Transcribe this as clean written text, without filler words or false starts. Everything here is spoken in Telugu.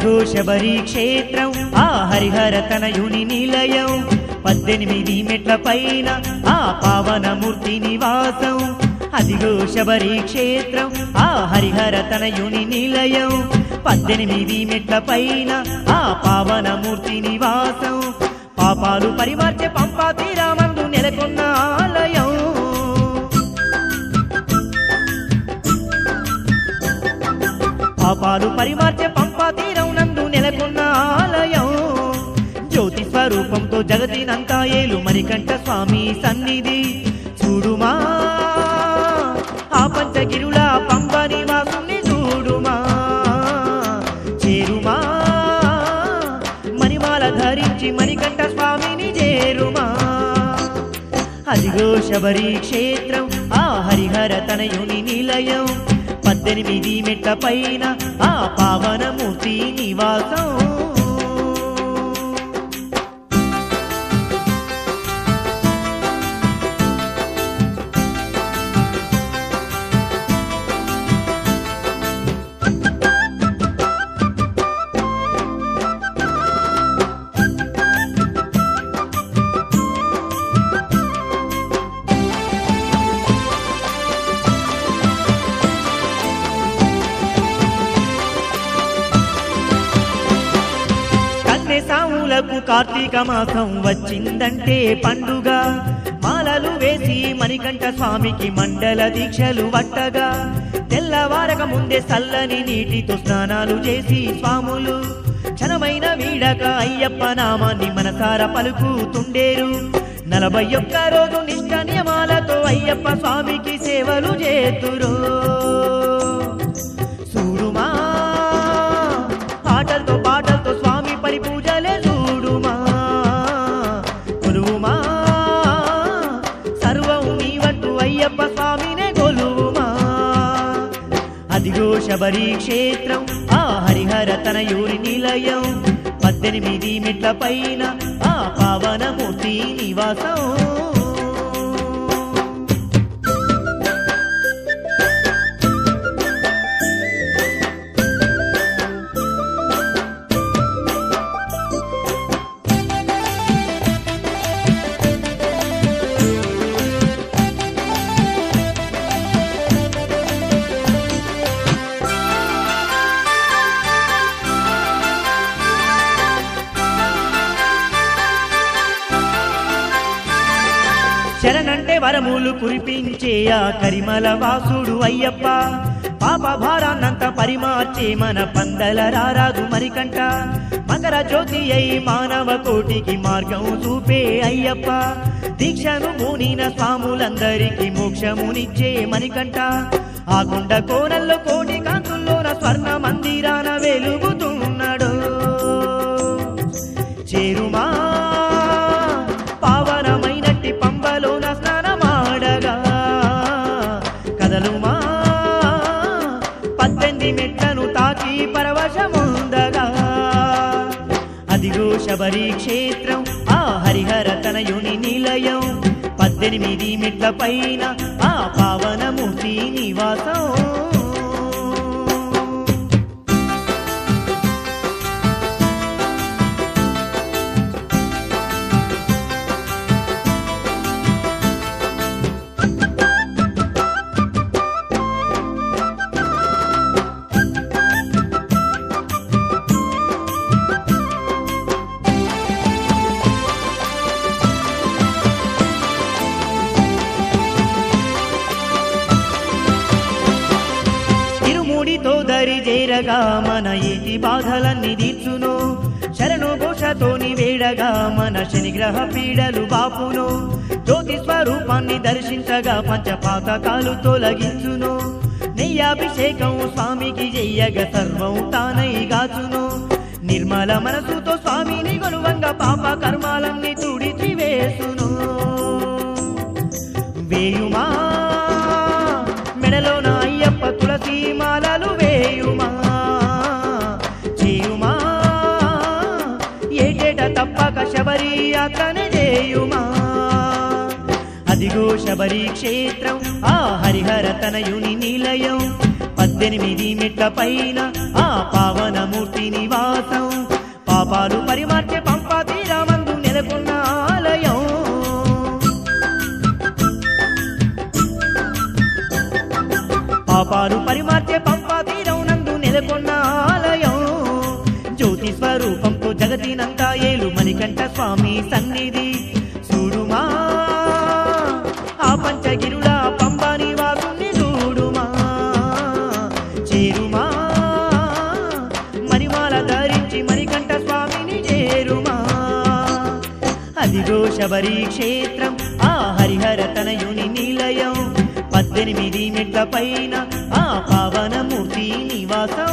అదిగో శబరి క్షేత్రం ఆ హరిహర తనయుని నిలయం 18 మెట్ల పైన ఆ పావనమూర్తి నివాసం అదిగో శబరి క్షేత్రం ఆ హరిహర తనయుని నిలయం 18 మెట్ల పైన ఆ పావనమూర్తి నివాసం పాపాలు పరిమార్చే పంపా తీరామందు నెలకొన్న ఆలయం పాపాలు పరిమార్చే పంపా తీరం నందు నెలకొన్న ఆలయం జ్యోతి స్వరూపంతో జగతినంతా ఏలు మణికంఠ స్వామి సన్నిధి చూడుమా ఆ పంచగిరుల పంప నివాసుని చూడుమా చేరుమా మణిమాల ధరించి మణికంఠ స్వామిని చేరుమా అదిగో శబరి క్షేత్రం ఆ హరిహర తనయుని నిలయం 18 మెట్ల పైన ఆ పావనమూర్తి నివాసం సాములకు కార్తీక మాసం వచ్చిందంటే పండుగ మాలలు వేసి మణికంఠ స్వామికి మండల దీక్షలు వట్టగా తెల్లవారక ముందే చల్లని నీటితో స్నానాలు చేసి స్వాములు క్షణమైన వీడక అయ్యప్ప నామాన్ని మనసార పలుకుతుండేరు 41 రోజు నిష్ఠ నియమాలతో అయ్యప్ప స్వామికి సేవలు చేతురు చూడుమా ఆటలతో పాటలతో స్వామి పరిపూజలే చూడుమా కొలువుమా సర్వం నీవంటూ అయ్యప్ప స్వామినే కొలువుమా అదిగో శబరి క్షేత్రం ఆ హరిహర తనయుని నిలయం 18 మెట్ల పైన ఆ పావనమూర్తి నివాసం శరణంటే వరములు కురిపించే ఆ కరిమల వాసుడు అయ్యప్ప పాప భారాన్నంత పరిమార్చే మన పందల రారాదు మణికంఠ మకర జ్యోతి అయి మానవ కోటికి మార్గం చూపే అయ్యప్ప దీక్షను పూనిన స్వాములందరికీ మోక్షమునిచ్చే మణికంఠ ఆ గుండ కోనల్లో కోటి కాంతుల్లోన స్వర్ణ మందిరాన వెలుగుతున్నాడు చేరుమా పావనమైనట్టి పంబలోన స్నానమాడగా కదలుమా 18 మెట్లను తాకి పరవశముందగా అదిగో శబరి క్షేత్రం ఆ హరిహర తనయుని నిలయం 18 మెట్ల పైన ఆ పావనమూర్తి నివాసం దరి చేరగా మన ఏటి బాధలన్నీ తీర్చును శరణు ఘోషతోని వేడగా మన శనిగ్రహ పీడలు బాపును జ్యోతి స్వరూపాన్ని దర్శించగా పంచపాతకాలు తొలగించును నెయ్యాభిషేకం స్వామికి చెయ్యగా సర్వం తానై గాచును నిర్మల మనసుతో స్వామిని కొలువంగా పాప కర్మాలన్నీ తుడిచి వేసును వేయుమా మెడలోన అయ్యప్ప తులసి మాలలు వేయుమా చేయుమా ఏటేట తప్పక శబరి యాత్రనే చేయుమా అదిగో శబరి క్షేత్రం ఆ హరిహర తనయుని నిలయం 18 మెట్ల పైన ఆ పావనమూర్తి నివాసం పాపాలు పరిమార్చే పంపా తీరమందు నెలకొన్న ఆలయం పాపాలు పరిమార్చే పంపా తీరం నందు నెలకొన్న ఆలయం జ్యోతి స్వరూపంతో జగతినంతా ఏలు మణికంఠ స్వామి సన్నిధి చూడుమా ఆ పంచగిరుల పంబా నివాసుని చూడుమా చేరుమా మణిమాల ధరించి మణికంఠ స్వామిని చేరుమా అదిగో శబరి క్షేత్రం ఆ హరిహర తనయుని నిలయం 18 మెట్ల పైన ఆ పావనమూర్తి నివాసం